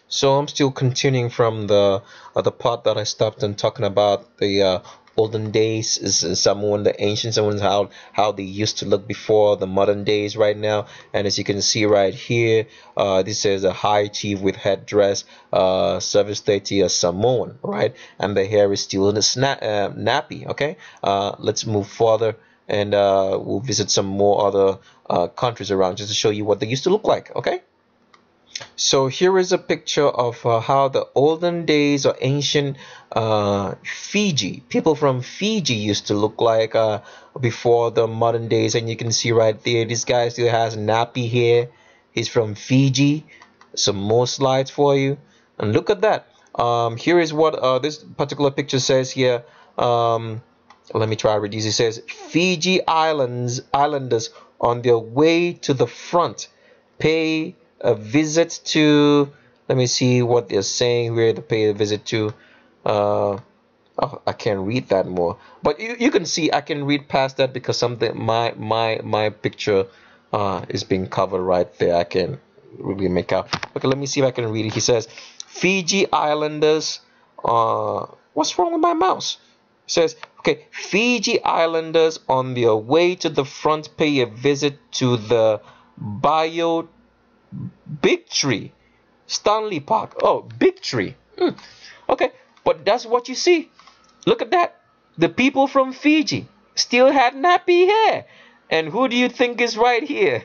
So I'm still continuing from the part that I stopped and talking about the olden days, is someone, the ancient someone's, how they used to look before the modern days right now. And as you can see right here, this is a high chief with headdress, service 30, a Samoan, right? And the hair is still in a nappy. Okay, let's move further, and we'll visit some more other countries around just to show you what they used to look like. Okay. So here is a picture of how the olden days or ancient Fiji, people from Fiji used to look like before the modern days. And you can see right there, this guy still has nappy hair. He's from Fiji. Some more slides for you. And look at that. Here is what this particular picture says here. Let me try to reduce. It says Fiji Islanders on their way to the front pay a visit to, let me see what they're saying, where to pay a visit to. Oh, I can't read that more, but you can see I can read past that because something, my picture is being covered right there. I can really make out. Okay, let me see if I can read it. He says Fiji Islanders, what's wrong with my mouse? It says, okay, Fiji Islanders on their way to the front pay a visit to the bio Big Tree, Stanley Park. Oh, Big Tree. Okay, but that's what you see. Look at that. The people from Fiji still had nappy hair. And who do you think is right here?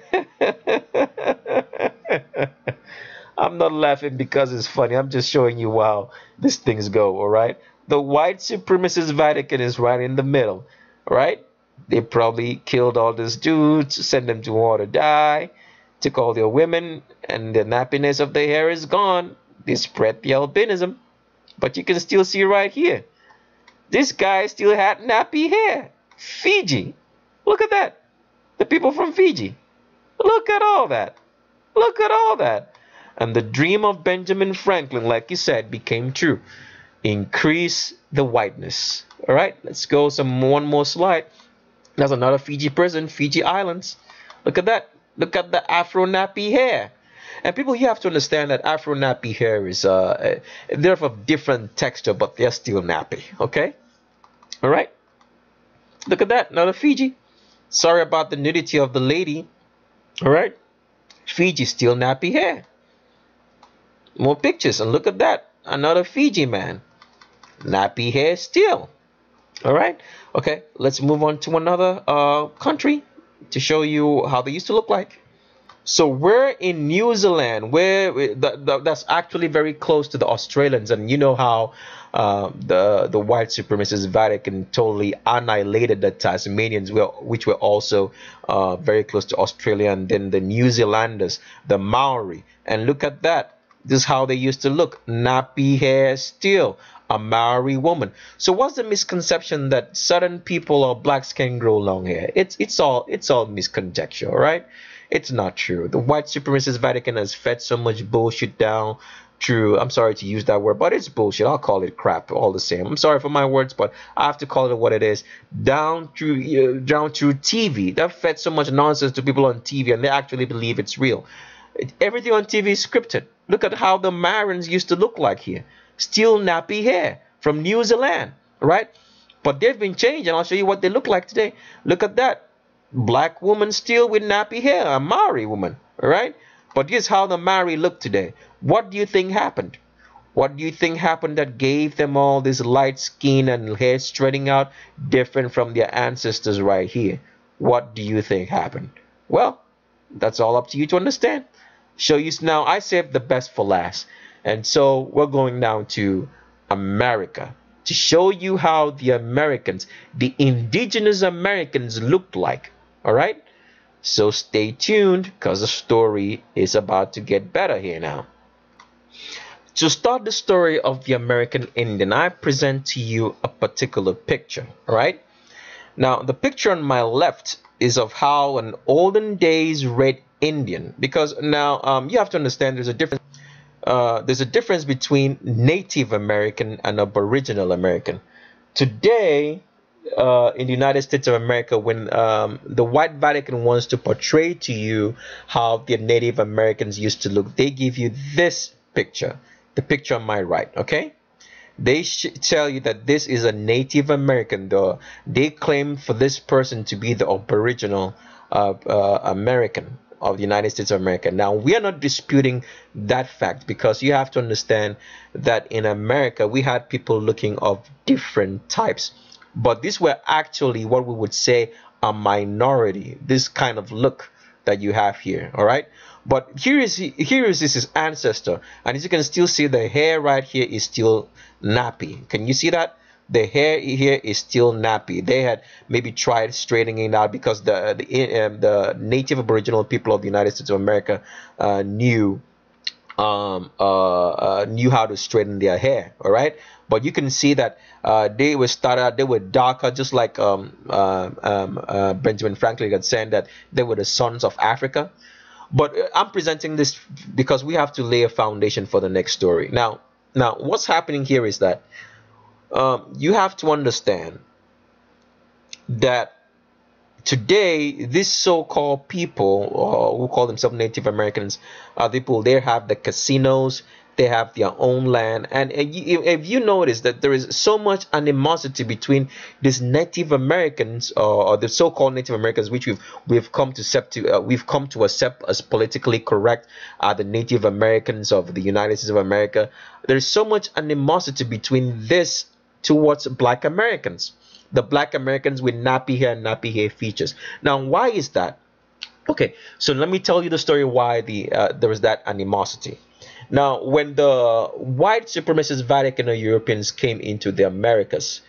I'm not laughing because it's funny. I'm just showing you how these things go, all right? The white supremacist Vatican is right in the middle, all right? They probably killed all these dudes, sent them to war to die, took all their women, and the nappiness of their hair is gone. They spread the albinism. But you can still see right here, this guy still had nappy hair. Fiji. Look at that. The people from Fiji. Look at all that. Look at all that. And the dream of Benjamin Franklin, like he said, became true. Increase the whiteness. All right, let's go one more slide. There's another Fiji person, Fiji Islands. Look at that. Look at the Afro nappy hair. And people, you have to understand that Afro nappy hair is they're of a different texture, but they're still nappy. Okay? All right? Look at that. Another Fiji. Sorry about the nudity of the lady. All right? Fiji still nappy hair. More pictures, and look at that. Another Fiji man. Nappy hair still. All right? Okay, let's move on to another country to show you how they used to look like. So we're in New Zealand, where that's actually very close to the Australians, and you know how the white supremacist Vatican totally annihilated the Tasmanians, which were also very close to Australia, and then the New Zealanders, the Maori, and look at that. This is how they used to look. Nappy hair still. A Maori woman. So what's the misconception that Southern people or blacks can grow long hair? It's all misconjecture, all right? It's not true. The white supremacist Vatican has fed so much bullshit down through, I'm sorry to use that word, but it's bullshit. I'll call it crap all the same. I'm sorry for my words, but I have to call it what it is. Down through TV. That fed so much nonsense to people on TV, and they actually believe it's real. Everything on TV is scripted. Look at how the Marins used to look like here. Still nappy hair from New Zealand, right? But they've been changed, and I'll show you what they look like today. Look at that. Black woman still with nappy hair, a Maori woman, all right? But here's how the Maori look today. What do you think happened? What do you think happened that gave them all this light skin and hair spreading out different from their ancestors right here? What do you think happened? Well, that's all up to you to understand. Show you now. I saved the best for last. And so we're going down to America to show you how the Americans, the indigenous Americans, looked like. All right? So stay tuned because the story is about to get better here now. To start the story of the American Indian, I present to you a particular picture. All right? Now, the picture on my left is of how an olden days red Indian, because now you have to understand there's a difference between Native American and Aboriginal American. Today, in the United States of America, when the white Vatican wants to portray to you how the Native Americans used to look, they give you this picture. the picture on my right, okay? They tell you that this is a Native American, though they claim for this person to be the aboriginal American of the United States of America. Now, we are not disputing that fact, because you have to understand that in America we had people looking of different types, but these were actually what we would say a minority, this kind of look that you have here. All right, but here is his ancestor, and as you can still see, the hair right here is still nappy. Can you see that? The hair here is still nappy. They had maybe tried straightening it out, because the native aboriginal people of the United States of America knew how to straighten their hair. All right, but you can see that they were darker, just like Benjamin Franklin had said that they were the sons of Africa. But I'm presenting this because we have to lay a foundation for the next story. Now what's happening here is that you have to understand that today these so-called people who call themselves Native Americans, people, they have the casinos, they have their own land, and if you notice that there is so much animosity between these Native Americans, or the so-called Native Americans, which we've come to accept as politically correct, the Native Americans of the United States of America. There's so much animosity between this towards Black Americans, the Black Americans with nappy hair features. Now, why is that? Okay, so let me tell you the story why there is that animosity. Now, when the white supremacist Vatican or Europeans came into the Americas,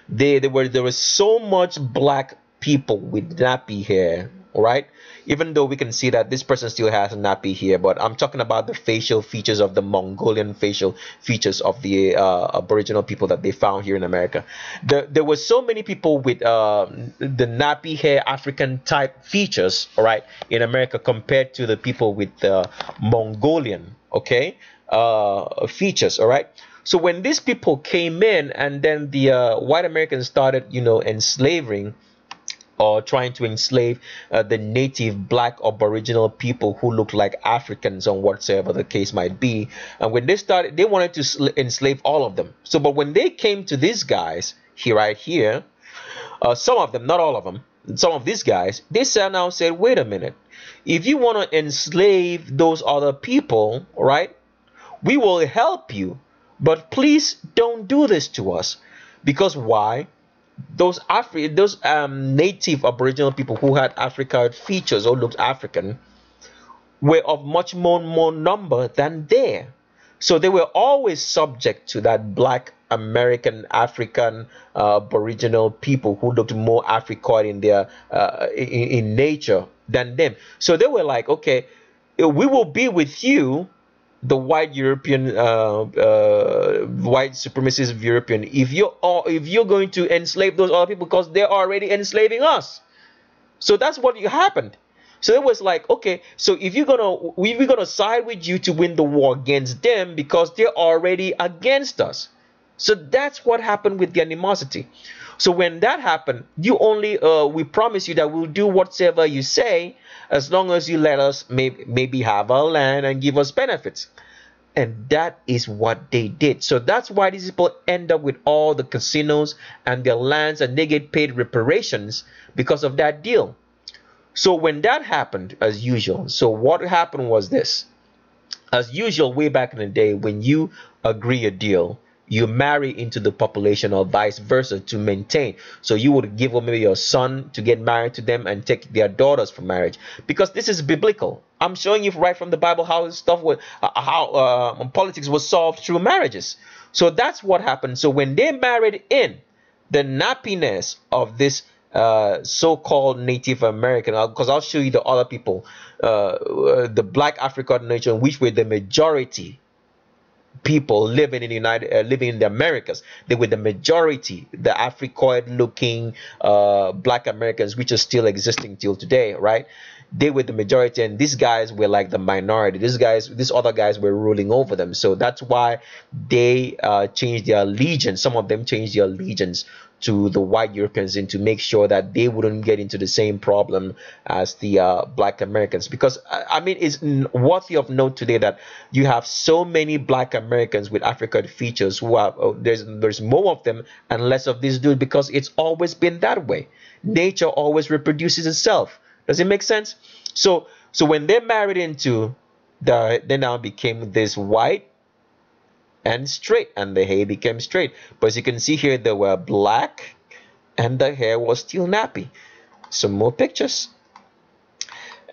there was so much black people with nappy hair, all right? Even though we can see that this person still has nappy hair, but I'm talking about the facial features of the Mongolian facial features of the Aboriginal people that they found here in America. There were so many people with the nappy hair African type features, all right, in America, compared to the people with Mongolian, okay, features, all right. So when these people came in, and then the white Americans started, enslaving, or trying to enslave the native black aboriginal people who look like Africans, or whatsoever the case might be. And when they started, they wanted to enslave all of them. So, but when they came to these guys here, right here, some of them, not all of them, some of these guys, they said, wait a minute, if you want to enslave those other people, right, we will help you, but please don't do this to us. Because why? Those native aboriginal people who had African features or looked African were of much more number than they. So they were always subject to that black American African aboriginal people who looked more Africoid in their in nature than them. So they were like, okay, we will be with you, the white European, white supremacist European, if you're going to enslave those other people, because they're already enslaving us. So that's what happened. So it was like, okay, so if we're gonna side with you to win the war against them, because they're already against us. So that's what happened with the animosity. So when that happened, we promise you that we'll do whatsoever you say, as long as you let us maybe have our land and give us benefits. And that is what they did. So that's why these people end up with all the casinos and their lands, and they get paid reparations because of that deal. So when that happened, as usual, so what happened was this. As usual, way back in the day, when you agree a deal, you marry into the population, or vice versa, to maintain. So you would give maybe your son to get married to them, and take their daughters for marriage, because this is biblical. I'm showing you right from the Bible how politics was solved through marriages. So that's what happened. So when they married in, the nappiness of this so-called Native American, because I'll show you the other people, the black African nation, which were the majority people living in living in the Americas. They were the majority, the Africoid looking black Americans, which are still existing till today, right? They were the majority, and these guys were like the minority. These other guys were ruling over them. So that's why they changed their allegiance. Some of them changed their allegiance to the white Europeans and to make sure that they wouldn't get into the same problem as the black Americans. Because I mean, it's worthy of note today that you have so many black Americans with African features who have there's more of them and less of these dudes, because it's always been that way. Nature always reproduces itself. Does it make sense? So when they married into they now became this white and straight, and the hair became straight. But as you can see here, they were black and the hair was still nappy. Some more pictures.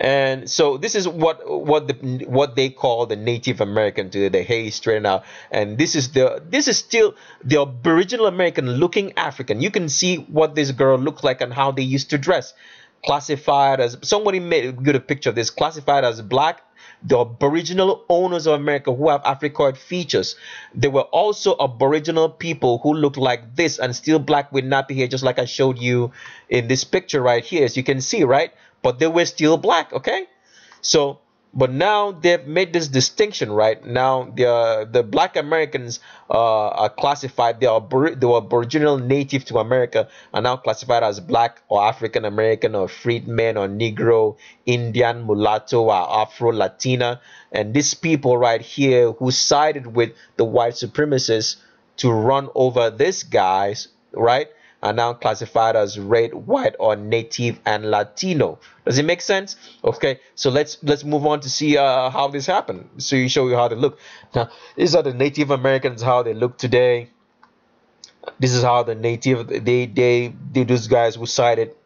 And so this is what they call the Native American today. The hair is straightened out, and this is still the Aboriginal American looking African. You can see what this girl looked like and how they used to dress. Classified as, somebody made a picture of this, classified as black, the Aboriginal owners of America who have Africoid features. There were also Aboriginal people who looked like this and still black with nappy hair, just like I showed you in this picture right here, as you can see, right? But they were still black, okay? So, but now they've made this distinction, right? Now the black Americans are classified, the Aboriginal native to America are now classified as black or African American or freedman or Negro, Indian, mulatto, or Afro Latina. And these people right here who sided with the white supremacists to run over these guys, right, are now classified as red, white, or native and Latino. Does it make sense? Okay, so let's move on to see how this happened. So you show you how they look. Now, these are the Native Americans, how they look today. This is how the native those guys who sided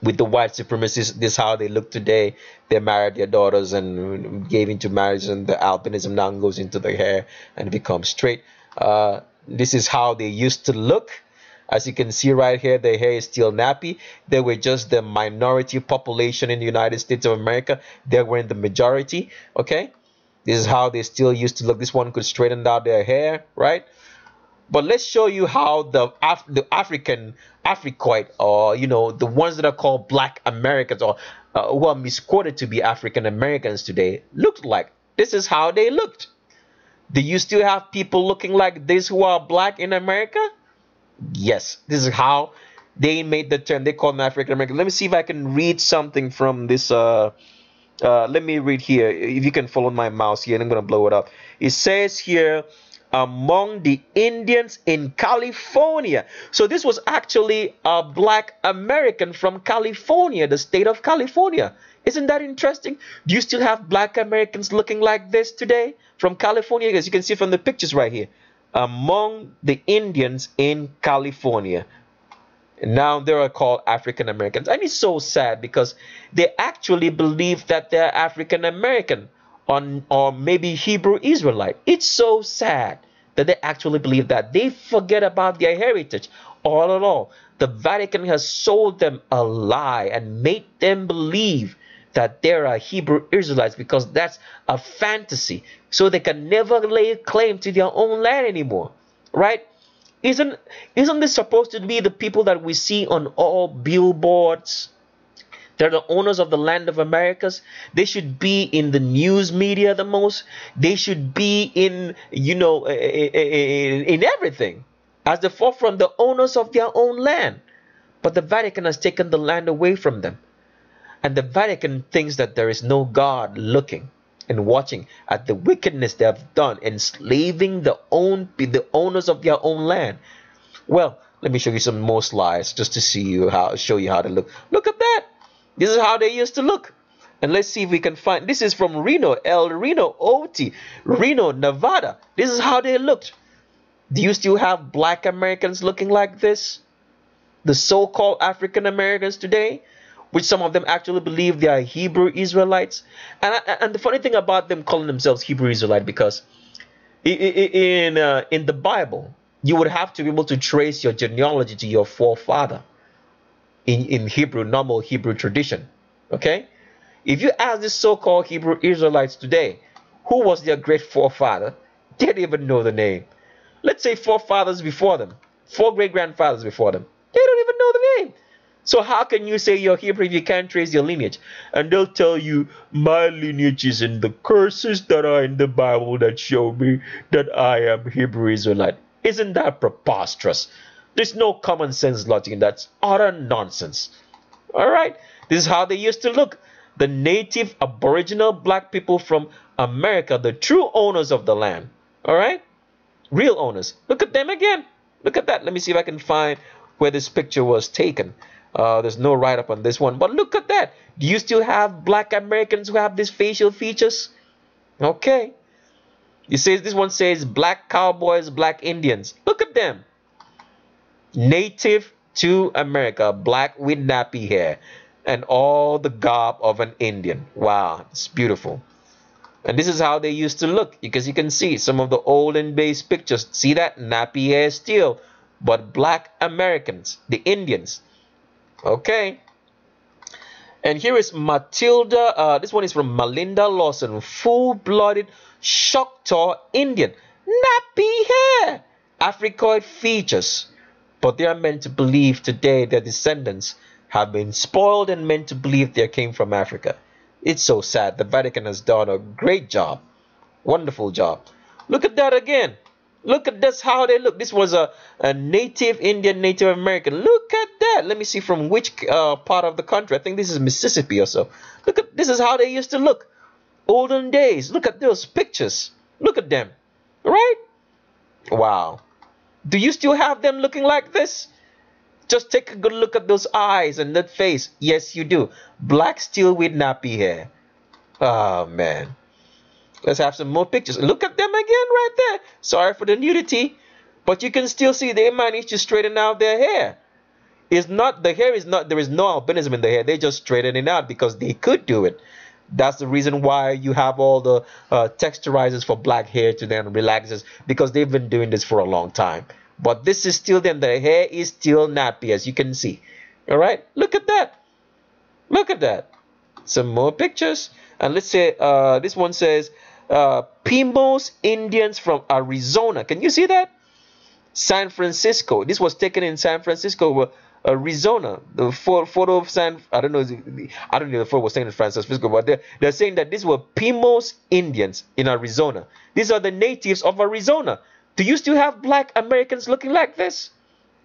with the white supremacists. This is how they look today. They married their daughters and gave into marriage, and the albinism now goes into their hair and becomes straight. This is how they used to look. As you can see right here, their hair is still nappy. They were just the minority population in the United States of America. They were in the majority, okay? This is how they still used to look. This one could straighten out their hair, right? But let's show you how the African Africoid, or the ones that are called black Americans, or who are misquoted to be African Americans today, looked like. This is how they looked. Do you still have people looking like this who are black in America? Yes, this is how they made the term. They call them African American. Let me see if I can read something from this. Let me read here. If you can follow my mouse here, and I'm going to blow it up. It says here, among the Indians in California. So this was actually a black American from California, the state of California. Isn't that interesting? Do you still have black Americans looking like this today from California? As you can see from the pictures right here. Among the Indians in California. Now they are called African Americans. And it's so sad because they actually believe that they're African American or maybe Hebrew Israelite. It's so sad that they actually believe that. They forget about their heritage all in all. The Vatican has sold them a lie and made them believe that there are Hebrew Israelites, because that's a fantasy, so they can never lay claim to their own land anymore, right? Isn't this supposed to be the people that we see on all billboards? They're the owners of the land of Americas. They should be in the news media the most. They should be in in everything, as the forefront, the owners of their own land. But the Vatican has taken the land away from them. And the Vatican thinks that there is no God looking and watching at the wickedness they have done, enslaving the owners of their own land. Well, let me show you some more slides just to show you how to look. Look at that. This is how they used to look. And let's see if we can find. This is from Reno, El Reno, OT, Reno, Nevada. This is how they looked. Do you still have black Americans looking like this? The so-called African Americans today, which some of them actually believe they are Hebrew Israelites. And the funny thing about them calling themselves Hebrew Israelite, because in the Bible, you would have to be able to trace your genealogy to your forefather in Hebrew, normal Hebrew tradition. Okay? If you ask these so-called Hebrew Israelites today, who was their great forefather, they don't even know the name. Let's say forefathers before them, 4 great-grandfathers before them. They don't even know the name. So how can you say you're Hebrew if you can't trace your lineage? And they'll tell you, my lineage is in the curses that are in the Bible that show me that I am Hebrew Israelite. Isn't that preposterous? There's no common sense logic in that. That's utter nonsense. All right, this is how they used to look. The native aboriginal black people from America, the true owners of the land. All right, real owners. Look at them again. Look at that. Let me see if I can find where this picture was taken. There's no write-up on this one, but look at that. Do you still have black Americans who have these facial features? Okay. You say this one says black cowboys, black Indians. Look at them. Native to America, black with nappy hair, and all the garb of an Indian. Wow, it's beautiful. And this is how they used to look, because you can see some of the olden days pictures. See that? Nappy hair still, but black Americans, the Indians. Okay. And here is Matilda. This one is from Malinda Lawson. Full-blooded Choctaw Indian. Nappy hair. Africoid features. But they are meant to believe today their descendants have been spoiled and meant to believe they came from Africa. It's so sad. The Vatican has done a great job. Wonderful job. Look at that again. Look at this, how they look. This was a native Indian, Native American. Look at that. Let me see from which part of the country. I think this is Mississippi or so. Look at this is how they used to look. Olden days. Look at those pictures. Look at them. Right? Wow. Do you still have them looking like this? Just take a good look at those eyes and that face. Yes, you do. Black still with nappy hair. Oh, man. Let's have some more pictures. Look at them again right there. Sorry for the nudity, but you can still see they managed to straighten out their hair. There is no albinism in the hair. They just straighten it out because they could do it. That's the reason why you have all the texturizers for black hair to then relaxes, because they've been doing this for a long time. But this is still them. The hair is still nappy, as you can see. All right, look at that. Look at that. Some more pictures. And let's say this one says Pimos Indians from Arizona. Can you see that? San Francisco. This was taken in San Francisco, Arizona. The photo of I don't know if the photo was taken in San Francisco, but they're saying that these were Pimos Indians in Arizona. These are the natives of Arizona. Do you still have black Americans looking like this?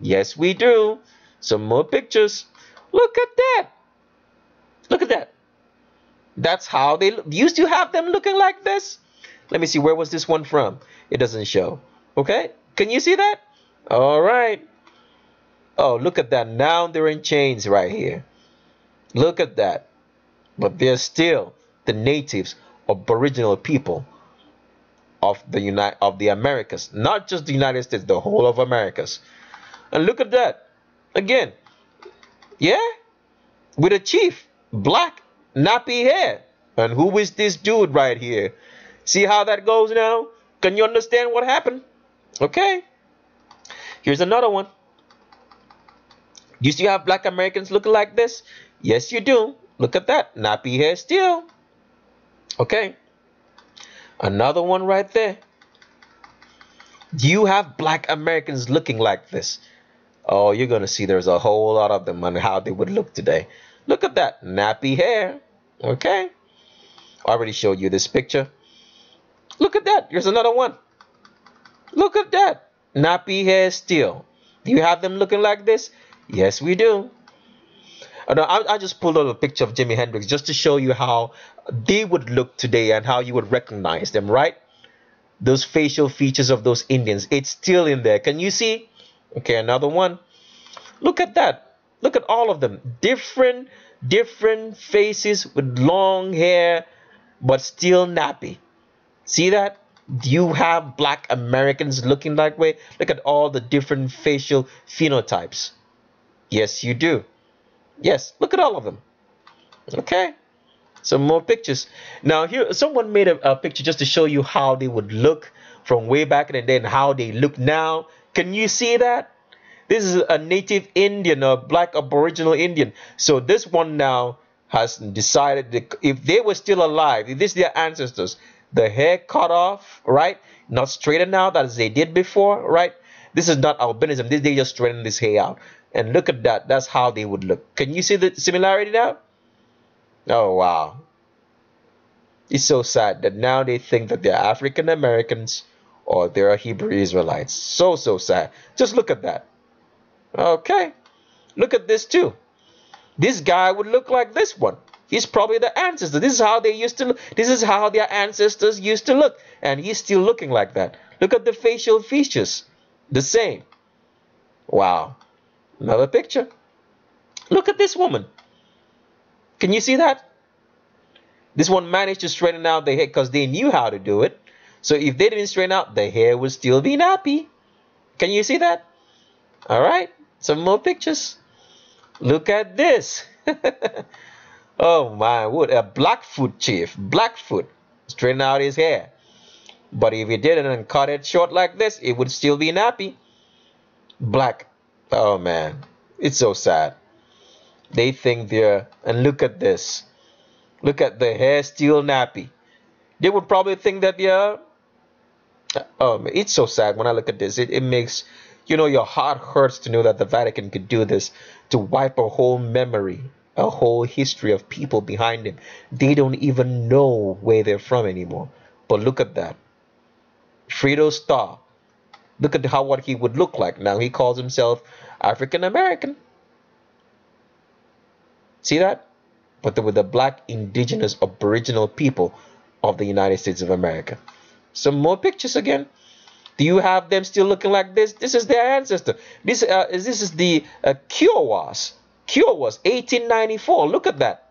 Yes, we do. Some more pictures. Look at that. Look at that. That's how they look. Do you still have them looking like this? Let me see. Where was this one from? It doesn't show. Okay. Can you see that? All right. Oh, look at that. Now they're in chains right here. Look at that. But they're still the natives, aboriginal people of the Americas. Not just the United States, the whole of Americas. And look at that. Again. Yeah? With a chief. Black. Nappy hair. And who is this dude right here? See how that goes now? Can you understand what happened? Okay. Here's another one. Do you still have black Americans looking like this? Yes, you do. Look at that. Nappy hair still. Okay. Another one right there. Do you have black Americans looking like this? Oh, you're going to see there's a whole lot of them on how they would look today. Look at that. Nappy hair. Okay. I already showed you this picture. Look at that. Here's another one. Look at that. Nappy hair still. Do you have them looking like this? Yes, we do. I just pulled out a picture of Jimi Hendrix just to show you how they would look today and how you would recognize them, right? Those facial features of those Indians. It's still in there. Can you see? Okay, another one. Look at that. Look at all of them. Different faces with long hair, but still nappy. See that? Do you have black Americans looking that way? Look at all the different facial phenotypes. Yes, you do. Yes, look at all of them. Okay. Some more pictures. Now here, someone made a picture just to show you how they would look from way back in the day and how they look now. Can you see that? This is a native Indian, a black aboriginal Indian. So this one now has decided that if they were still alive, if this is their ancestors, the hair cut off, right? Not straightened out as they did before, right? This is not albinism. They just straighten this hair out. And look at that. That's how they would look. Can you see the similarity now? Oh, wow. It's so sad that now they think that they're African Americans or they're Hebrew Israelites. So sad. Just look at that. Okay, look at this too. This guy would look like this one. He's probably the ancestor. This is how they used to look. This is how their ancestors used to look. And he's still looking like that. Look at the facial features. The same. Wow. Another picture. Look at this woman. Can you see that? This one managed to straighten out the hair because they knew how to do it. So if they didn't straighten out, the hair would still be nappy. Can you see that? All right. Some more pictures. Look at this. Oh my, what a Blackfoot chief. Blackfoot. Straighten out his hair. But if he didn't and cut it short like this, it would still be nappy. Black. Oh man. It's so sad. They think they're, and look at this. Look at the hair still nappy. They would probably think that they're, oh man, it's so sad when I look at this. It makes, your heart hurts to know that the Vatican could do this, to wipe a whole memory, a whole history of people behind them. They don't even know where they're from anymore. But look at that. Fredo Starr. Look at what he would look like now. He calls himself African American. See that? But with the black, indigenous, aboriginal people of the United States of America. Some more pictures again. Do you have them still looking like this? This is their ancestor. This is the Kiowas. Kiowas, 1894. Look at that.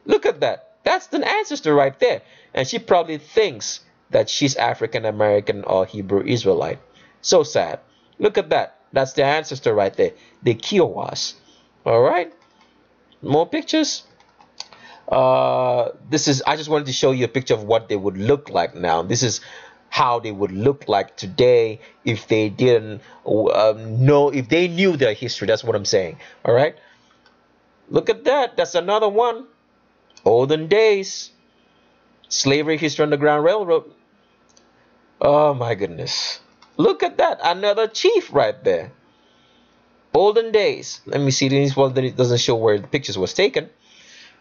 Look at that. That's the ancestor right there. And she probably thinks that she's African American or Hebrew Israelite. So sad. Look at that. That's the ancestor right there. The Kiowas. All right. More pictures. I just wanted to show you a picture of what they would look like now. This is how they would look like today if they didn't if they knew their history. That's what I'm saying. All right. Look at that. That's another one. Olden days. Slavery history, Underground Railroad. Oh my goodness. Look at that. Another chief right there. Olden days. Let me see this one. It doesn't show where the pictures was taken.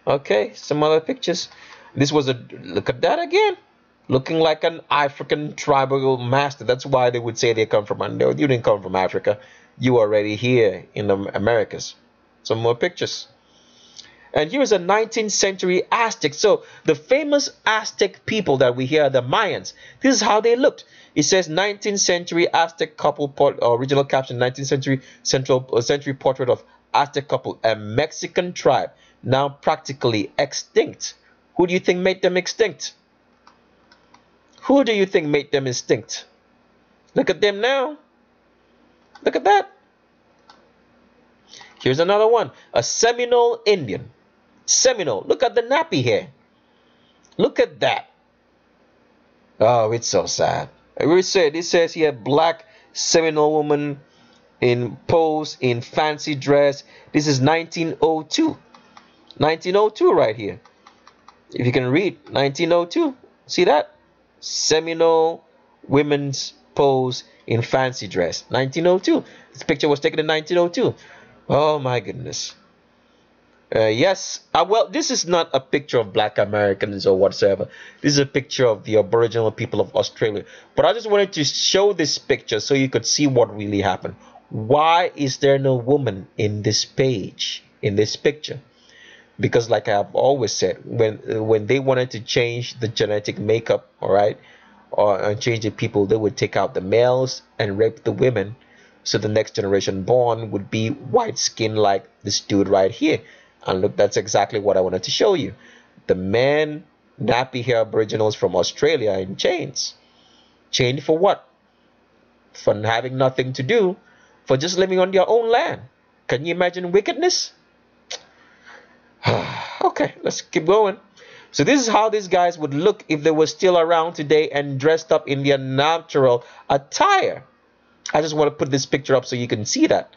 Okay, some other pictures. This was look at that again. Looking like an African tribal master. That's why they would say they come from. No, you didn't come from Africa. You are already here in the Americas. Some more pictures. And here's a 19th century Aztec. So the famous Aztec people that we hear, the Mayans, this is how they looked. It says 19th century Aztec couple, original caption, 19th century century portrait of Aztec couple, a Mexican tribe, now practically extinct. Who do you think made them extinct? Who do you think made them extinct? Look at them now. Look at that. Here's another one. A Seminole Indian. Seminole. Look at the nappy hair. Look at that. Oh, it's so sad. It says here, black Seminole woman in pose in fancy dress. This is 1902. 1902 right here. If you can read, 1902. See that? Seminole women's pose in fancy dress. 1902. This picture was taken in 1902. Oh my goodness. Yes. Well, this is not a picture of black Americans or whatsoever. This is a picture of the Aboriginal people of Australia. But I just wanted to show this picture so you could see what really happened. Why is there no woman in this page, in this picture? Because like I've always said, when they wanted to change the genetic makeup, all right, or change the people, they would take out the males and rape the women. So the next generation born would be white skin like this dude right here. And look, that's exactly what I wanted to show you. The men, nappy hair aboriginals from Australia in chains. Chained for what? For having nothing to do. For just living on their own land. Can you imagine wickedness? Okay, let's keep going. So this is how these guys would look if they were still around today and dressed up in their natural attire. I just want to put this picture up so you can see that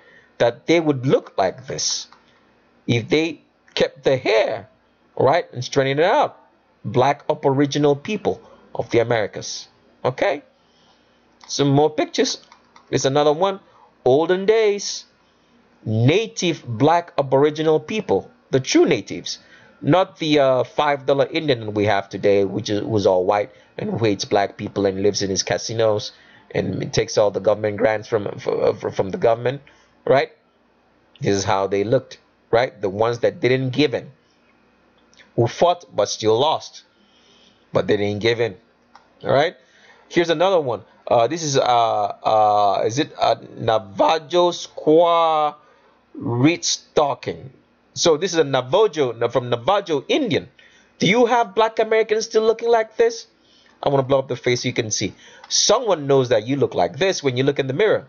they would look like this if they kept the hair, right, and straightened it out. Black aboriginal people of the Americas. Okay, some more pictures. There's another one. Olden days. Native black aboriginal people, the true natives, not the $5 Indian we have today, which was all white and who hates black people and lives in his casinos and takes all the government grants from the government, right? This is how they looked, right? The ones that didn't give in, who fought but still lost, but they didn't give in. All right. Here's another one. This is it Navajo squaw reed stalking. So this is a Navajo from Navajo Indian. Do you have black Americans still looking like this? I want to blow up the face so you can see. Someone knows that you look like this when you look in the mirror.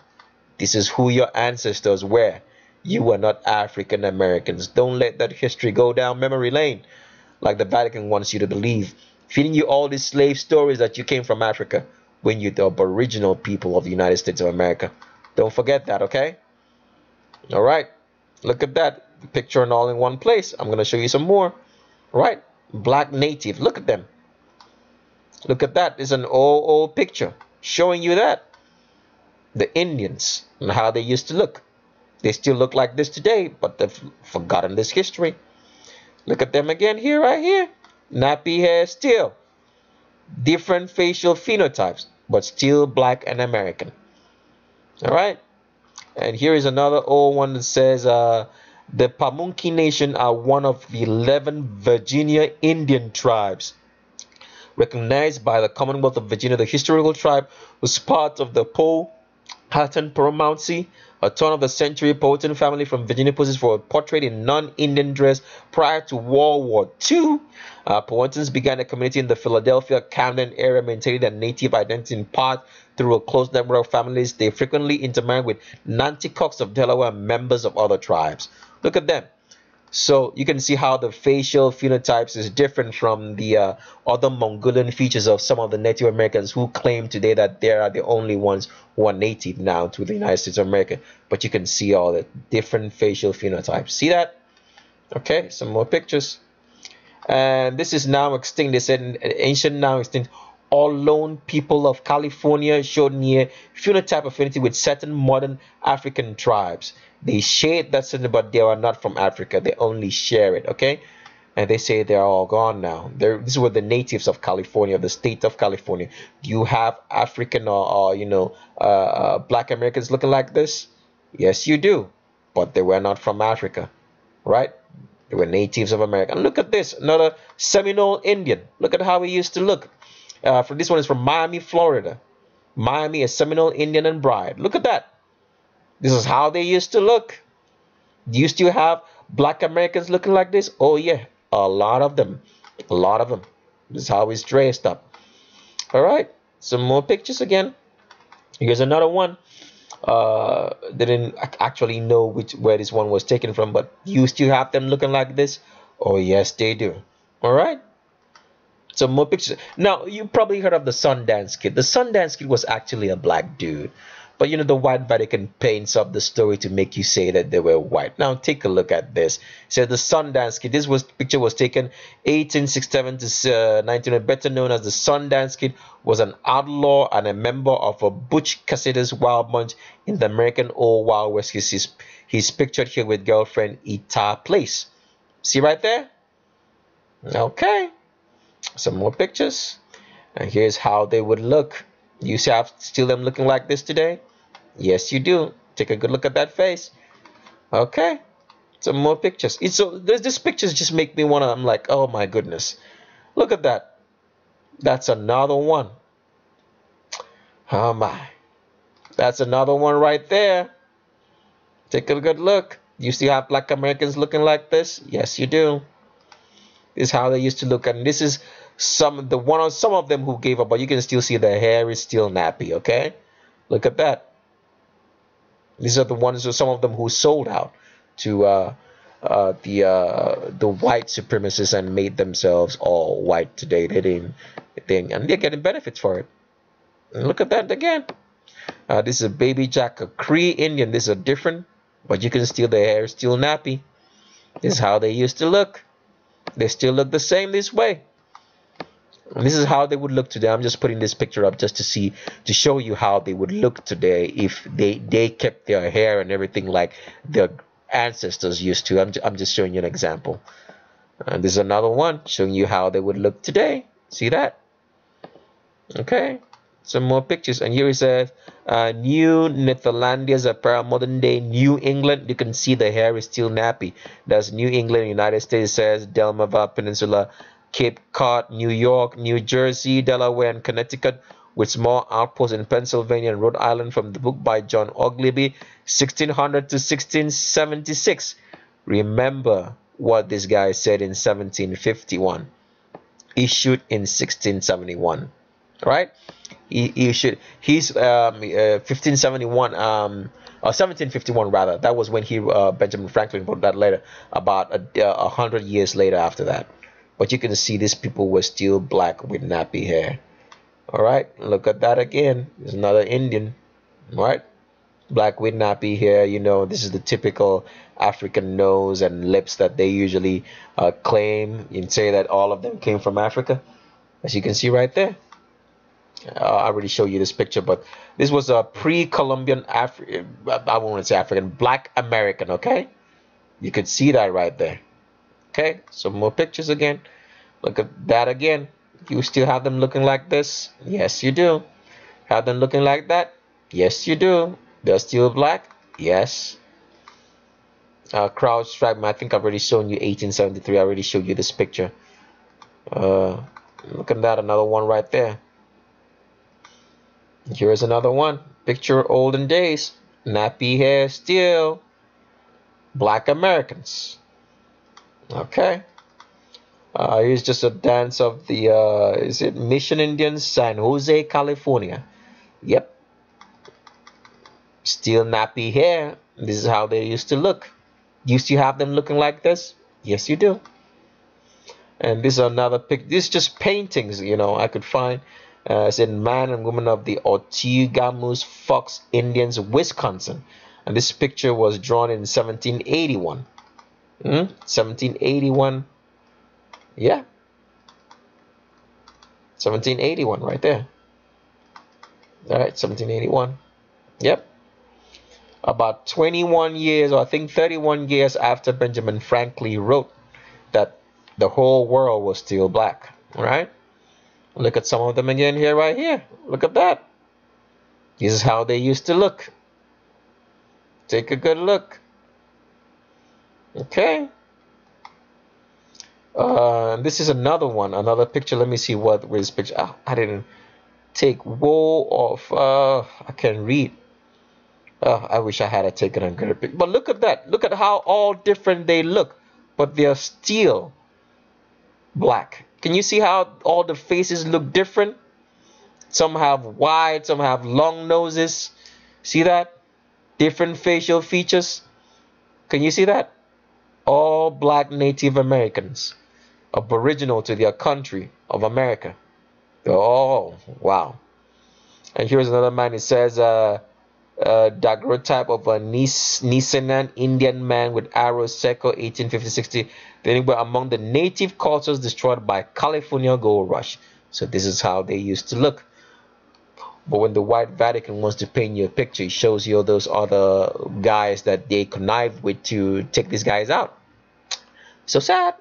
This is who your ancestors were. You are not African Americans. Don't let that history go down memory lane like the Vatican wants you to believe, feeding you all these slave stories that you came from Africa when you're the aboriginal people of the United States of America. Don't forget that, okay? All right. Look at that. The picture and all in one place. I'm going to show you some more. All right. Black native. Look at them. Look at that. It's an old picture showing you that. The Indians and how they used to look. They still look like this today, but they've forgotten this history. Look at them again here, right here. Nappy hair still. Different facial phenotypes, but still black and American. All right. And here is another old one that says the Pamunkey Nation are one of the 11 Virginia Indian tribes recognized by the Commonwealth of Virginia. The historical tribe was part of the Powhatan paramountcy, a turn-of-the-century Powhatan family from Virginia poses for a portrait in non-Indian dress prior to World War II. Powhatans began a community in the Philadelphia, Camden area, maintaining their native identity in part through a close network of families. They frequently intermarried with Nanticocks of Delaware and members of other tribes. Look at them. So you can see how the facial phenotypes is different from the other Mongolian features of some of the Native Americans who claim today that they are the only ones who are native now to the United States of America. But you can see all the different facial phenotypes. See that? Okay, some more pictures. And this is now extinct. They said ancient now extinct. All lone people of California showed near phenotype affinity with certain modern African tribes. They share that certain, but they are not from Africa. They only share it, okay? And they say they're all gone now. These were the natives of California, the state of California. Do you have African or black Americans looking like this? Yes, you do. But they were not from Africa, right? They were natives of America. And look at this, another Seminole Indian. Look at how he used to look. This one is from Miami, Florida. Miami, a Seminole Indian and bride. Look at that. This is how they used to look. Do you still have black Americans looking like this? Oh, yeah. A lot of them. A lot of them. This is how he's dressed up. All right. Some more pictures again. Here's another one. Didn't actually know where this one was taken from, but you still have them looking like this? Oh, yes, they do. All right. Some more pictures. Now, you probably heard of the Sundance Kid. The Sundance Kid was actually a black dude. But, you know, the white Vatican paints up the story to make you say that they were white. Now, take a look at this. It says the Sundance Kid. This picture was taken 1867 to 1900. Better known as the Sundance Kid, was an outlaw and a member of a Butch Cassidy's Wild Bunch in the American Old Wild West. He's pictured here with girlfriend Ita Place. See right there? Okay. Some more pictures. And here's how they would look. You have still them looking like this today? Yes, you do. Take a good look at that face. Okay. Some more pictures. These pictures just make me I'm like, oh my goodness. Look at that. That's another one. Oh my. That's another one right there. Take a good look. You still have black Americans looking like this? Yes, you do. This is how they used to look, and this is some of them who gave up, but you can still see their hair is still nappy. Okay, look at that. These are the ones, some of them who sold out to the white supremacists and made themselves all white today. And they're getting benefits for it. And look at that again. This is a baby Jack, a Cree Indian. This is different, but you can still their hair is still nappy. This is how they used to look. They still look the same this way. And this is how they would look today. I'm just putting this picture up just to show you how they would look today if they kept their hair and everything like their ancestors used to. I'm just showing you an example. And this is another one showing you how they would look today. See that? Okay. Some more pictures. And here it says New Netherlandia's apparel, modern day New England. You can see the hair is still nappy. That's New England, United States. It says Delmarva Peninsula, Cape Cod, New York, New Jersey, Delaware, and Connecticut, with small outposts in Pennsylvania and Rhode Island, from the book by John Ogleby, 1600 to 1676. Remember what this guy said in 1751. Issued in 1671. Right? He's 1571 or 1751 rather. That was when Benjamin Franklin wrote that letter, about 100 years later after that. But you can see these people were still black with nappy hair. All right, look at that again. There's another Indian, right? Black with nappy hair. You know, this is the typical African nose and lips that they usually claim and say that all of them came from Africa, as you can see right there. I already showed you this picture, but this was a pre-Columbian I won't want to say African, Black American. Okay, you could see that right there. Okay, some more pictures again. Look at that again. You still have them looking like this? Yes, you do. Have them looking like that? Yes, you do. They're still black? Yes. Crowd strike. I think I've already shown you 1873. I already showed you this picture. Look at that. Another one right there. Here's another one. Picture olden days. Nappy hair still. Black Americans. Okay. Here's just a dance of the, is it Mission Indians, San Jose, California. Yep. Still nappy hair. This is how they used to look. Used to have them looking like this? Yes, you do. And this is another pic. This is just paintings, you know, I could find. It's in Man and Woman of the Otigamus Fox Indians, Wisconsin. And this picture was drawn in 1781. 1781. Yeah. 1781 right there. All right, 1781. Yep. About 21 years, or I think 31 years after Benjamin Franklin wrote that the whole world was still black. All right. Look at some of them again here, right here. Look at that. This is how they used to look. Take a good look. Okay. This is another one, another picture. Let me see what this picture. I didn't take woe off. I can read. I wish I had taken a good picture. But look at that. Look at how all different they look, but they're still black. Can you see how all the faces look different? Some have wide, some have long noses. See that? Different facial features. Can you see that? All black Native Americans, aboriginal to their country of America. Oh, wow. And here's another man. It says, daguerreotype of a Nisenan Indian man with arrows, circa 1850-60. They were among the native cultures destroyed by California gold rush. So this is how they used to look. But when the White Vatican wants to paint you a picture, it shows you those other guys that they connived with to take these guys out. So sad.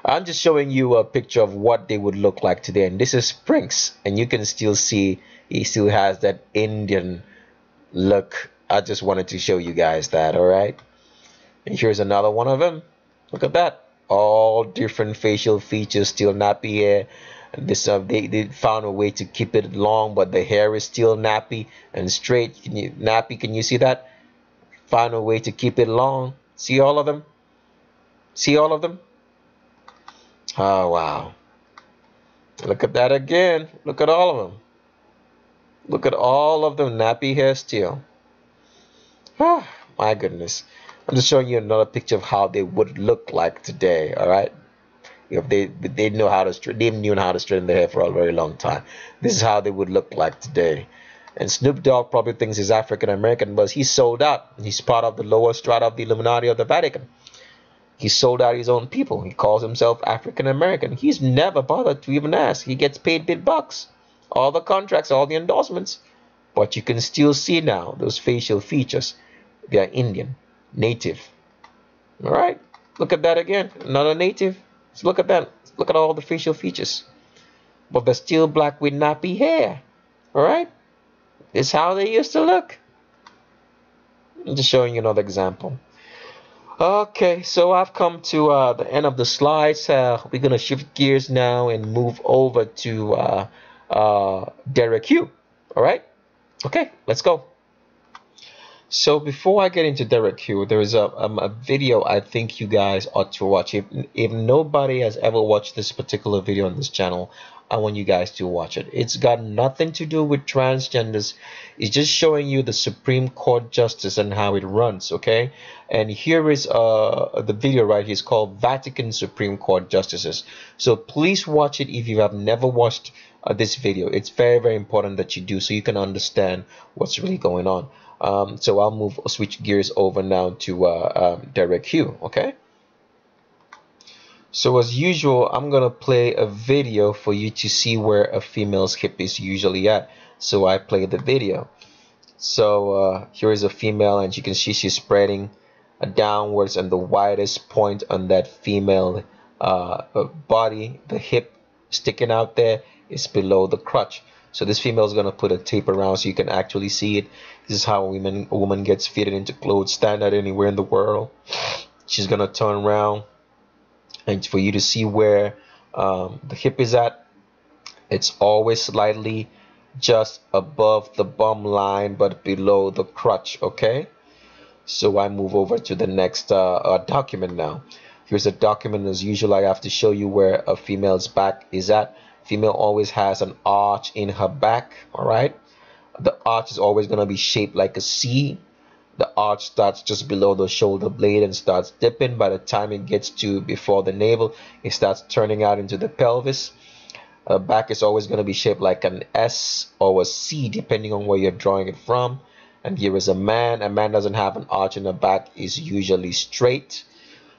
I'm just showing you a picture of what they would look like today. And this is Prince. And you can still see he still has that Indian look. I just wanted to show you guys that, all right? And here's another one of them. Look at that. All different facial features, still nappy hair. This they found a way to keep it long, but the hair is still nappy and straight. Nappy, can you see that? Found a way to keep it long. See all of them? See all of them? Oh, wow. Look at that again. Look at all of them. Look at all of them, nappy hair still. Oh, my goodness. I'm just showing you another picture of how they would look like today, all right? If they know how to they knew how to straighten their hair for a very long time. This is how they would look like today. And Snoop Dogg probably thinks he's African American, but he's sold out. He's part of the lower strata of the Illuminati of the Vatican. He sold out his own people. He calls himself African American. He's never bothered to even ask. He gets paid big bucks. All the contracts, all the endorsements. But you can still see now those facial features. They are Indian, native. All right. Look at that again. Another native. So look at that. Look at all the facial features. But they're still black with nappy hair. All right, this is how they used to look. I'm just showing you another example. Okay, so I've come to the end of the slides. We're gonna shift gears now and move over to Derek Hough. All right. Okay, let's go. So before I get into Derek Hough, there is a video I think you guys ought to watch. If nobody has ever watched this particular video on this channel, I want you guys to watch it. It's got nothing to do with transgenders. It's just showing you the Supreme Court justice and how it runs, okay? And here is the video right here. It's called Vatican Supreme Court Justices. So please watch it if you have never watched this video. It's very, very important that you do so you can understand what's really going on. So I'll switch gears over now to Derek Hough, okay? So as usual, I'm gonna play a video for you to see where a female's hip is usually at. So I play the video. So here is a female, and you can see she's spreading downwards, and the widest point on that female body, the hip sticking out there, is below the crotch. So this female is gonna put a tape around so you can actually see it. This is how a woman gets fitted into clothes standard anywhere in the world. She's gonna turn around, and for you to see where the hip is at, it's always slightly just above the bum line but below the crotch, okay? So I move over to the next document now. Here's a document. As usual, I have to show you where a female's back is at. Female always has an arch in her back, all right? The arch is always going to be shaped like a C. The arch starts just below the shoulder blade and starts dipping. By the time it gets to before the navel, it starts turning out into the pelvis. The back is always going to be shaped like an S or a C, depending on where you're drawing it from. And here is a man. A man doesn't have an arch in the back, is usually straight.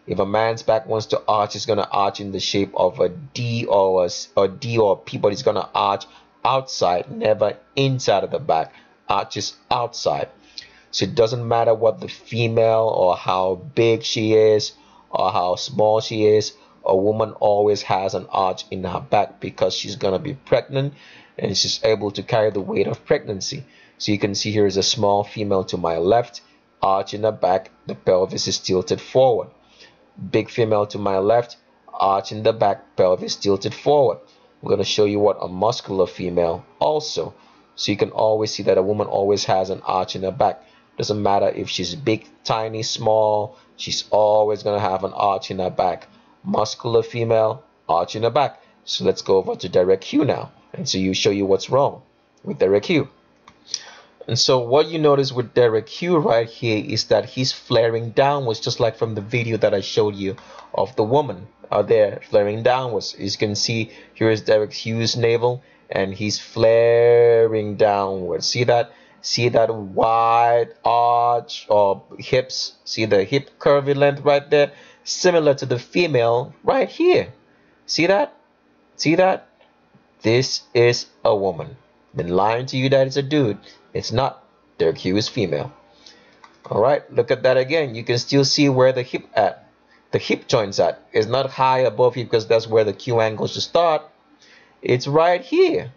If a man's back wants to arch, it's going to arch in the shape of a D or a D or a P, but it's going to arch outside, never inside of the back. Arches outside. So it doesn't matter what the female or how big she is or how small she is, a woman always has an arch in her back because she's going to be pregnant and she's able to carry the weight of pregnancy. So you can see here is a small female to my left, arch in the back, the pelvis is tilted forward. Big female to my left, arch in the back, pelvis tilted forward. I'm going to show you what a muscular female also. So you can always see that a woman always has an arch in her back. Doesn't matter if she's big, tiny, small, she's always going to have an arch in her back. Muscular female, arch in her back. So let's go over to Derek Hough now and so you show you what's wrong with Derek Hough. And so what you notice with Derek Hough right here is that he's flaring downwards, just like from the video that I showed you of the woman out there flaring downwards. As you can see, here is Derek Hough's navel, and he's flaring downwards. See that? See that wide arch or hips? See the hip curvy length right there? Similar to the female right here. See that? See that? This is a woman. Been lying to you that it's a dude. It's not. Derek Hough is female. Alright, look at that again. You can still see where the hip at. The hip joint's at. It's not high above you because that's where the Q angle should start. It's right here.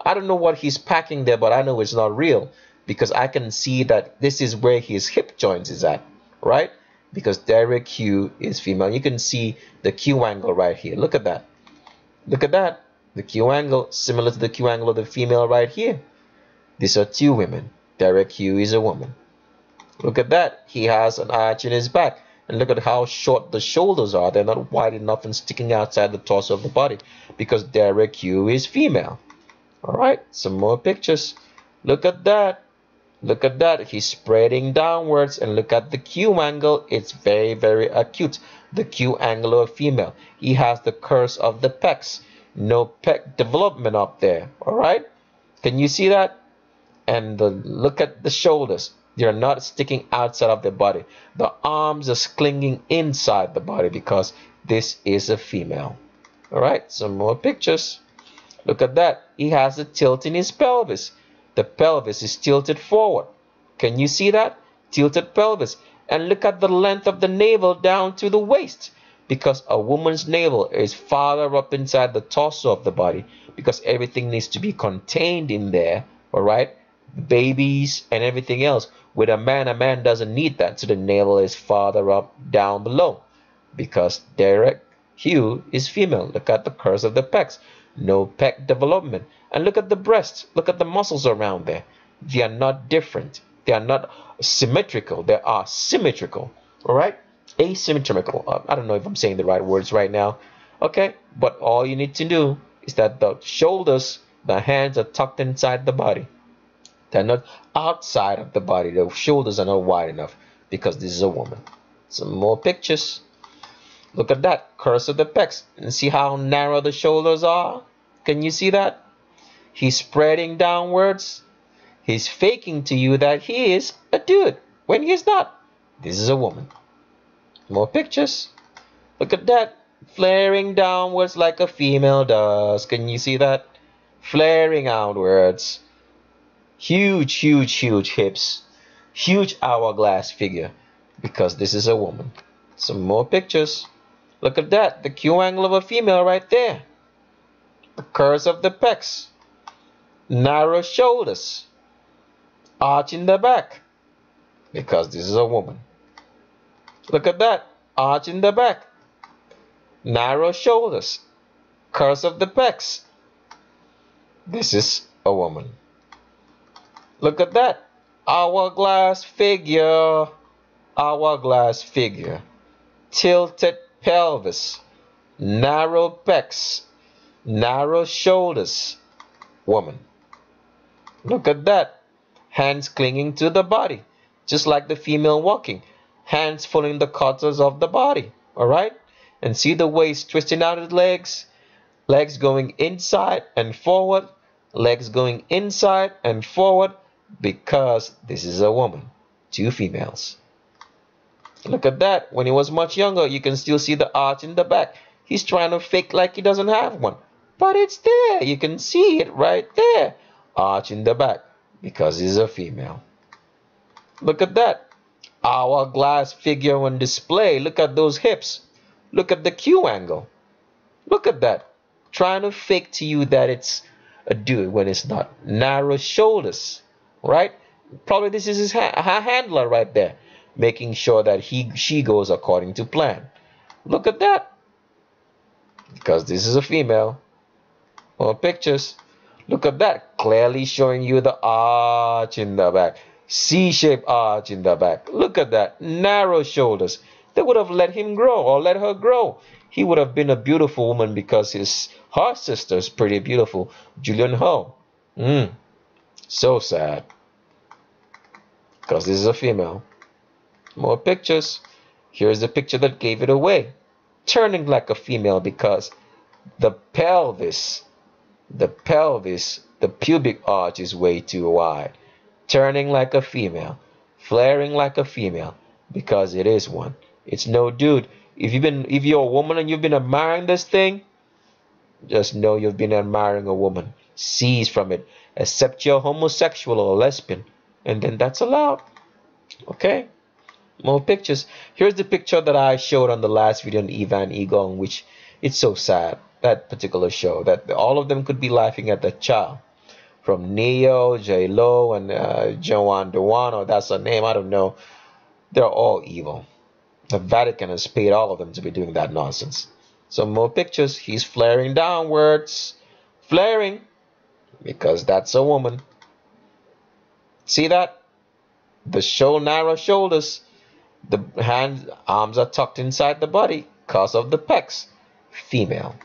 I don't know what he's packing there, but I know it's not real because I can see that this is where his hip joint is at, right? Because Derek Hough is female. You can see the Q angle right here. Look at that. Look at that. The Q angle, similar to the Q angle of the female right here. These are two women. Derek Hough is a woman. Look at that. He has an arch in his back. And look at how short the shoulders are. They're not wide enough and sticking outside the torso of the body because Derek Hough is female. Alright, some more pictures. Look at that. Look at that. He's spreading downwards. And look at the Q angle. It's very, very acute. The Q angle of female. He has the curves of the pecs. No pec development up there. Alright. Can you see that? And look at the shoulders. They're not sticking outside of the body. The arms are clinging inside the body because this is a female. Alright, some more pictures. Look at that. He has a tilt in his pelvis. The pelvis is tilted forward. Can you see that? Tilted pelvis. And look at the length of the navel down to the waist. because a woman's navel is farther up inside the torso of the body, because everything needs to be contained in there, all right? Babies and everything else. With a man doesn't need that, so the navel is farther up down below, because Derek Hough is female. Look at the curves of the pecs. No pec development. And look at the breasts. Look at the muscles around there. They are not different. They are not symmetrical. They are symmetrical. All right? Asymmetrical. I don't know if I'm saying the right words right now. Okay? But all you need to do is that the shoulders, the hands are tucked inside the body. They're not outside of the body. The shoulders are not wide enough because this is a woman. Some more pictures. Look at that. Curves of the pecs. And see how narrow the shoulders are? Can you see that? He's spreading downwards. He's faking to you that he is a dude when he's not. This is a woman. More pictures. Look at that. Flaring downwards like a female does. Can you see that? Flaring outwards. Huge, huge, huge hips. Huge hourglass figure. Because this is a woman. Some more pictures. Look at that. The Q angle of a female right there. The curves of the pecs. Narrow shoulders. Arch in the back. Because this is a woman. Look at that. Arch in the back. Narrow shoulders. Curves of the pecs. This is a woman. Look at that. Hourglass figure. Hourglass figure. Tilted pelvis. Narrow pecs. Narrow shoulders. Woman. Look at that. Hands clinging to the body. Just like the female walking. Hands following the quarters of the body. Alright? And see the waist twisting out his legs. Legs going inside and forward. Legs going inside and forward. Because this is a woman. Two females. Look at that. When he was much younger, you can still see the arch in the back. He's trying to fake like he doesn't have one. But it's there. You can see it right there. Arch in the back. Because he's a female. Look at that. Hourglass figure on display. Look at those hips. Look at the Q angle. Look at that. Trying to fake to you that it's a dude when it's not. Narrow shoulders. Right? Probably this is his handler right there. Making sure that she goes according to plan. Look at that. Because this is a female. More pictures. Look at that. Clearly showing you the arch in the back. C-shaped arch in the back. Look at that. Narrow shoulders. They would have let him grow or let her grow. He would have been a beautiful woman because her sister is pretty beautiful. Julian Hough. So sad. Because this is a female. More pictures. Here's the picture that gave it away. Turning like a female because the pelvis, the pubic arch is way too wide. Turning like a female. Flaring like a female. Because it is one. It's no dude. If you're a woman and you've been admiring this thing, just know you've been admiring a woman. Seize from it. Except you're homosexual or lesbian. And then that's allowed. Okay? More pictures. Here's the picture that I showed on the last video on Ivan Egon, which it's so sad. That particular show. That all of them could be laughing at that child. From Neo, J-Lo, and Joanne Dewan, or that's her name, I don't know. They're all evil. The Vatican has paid all of them to be doing that nonsense. Some more pictures. He's flaring downwards. Flaring. Because that's a woman. See that? The narrow shoulders. The arms are tucked inside the body because of the pecs. Female.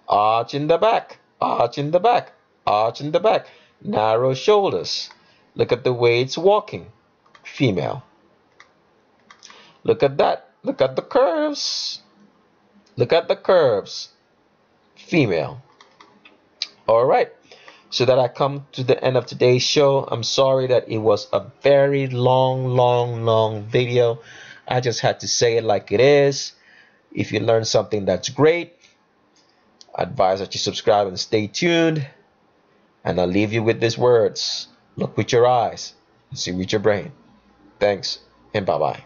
Arch in the back. Arch in the back. Arch in the back. Narrow shoulders. Look at the way it's walking. Female. Look at that. Look at the curves. Look at the curves. Female. Alright. So that I come to the end of today's show. I'm sorry that it was a very long video. I just had to say it like it is. If you learned something, that's great. I advise that you subscribe and stay tuned. And I'll leave you with these words. Look with your eyes. See with your brain. Thanks and bye-bye.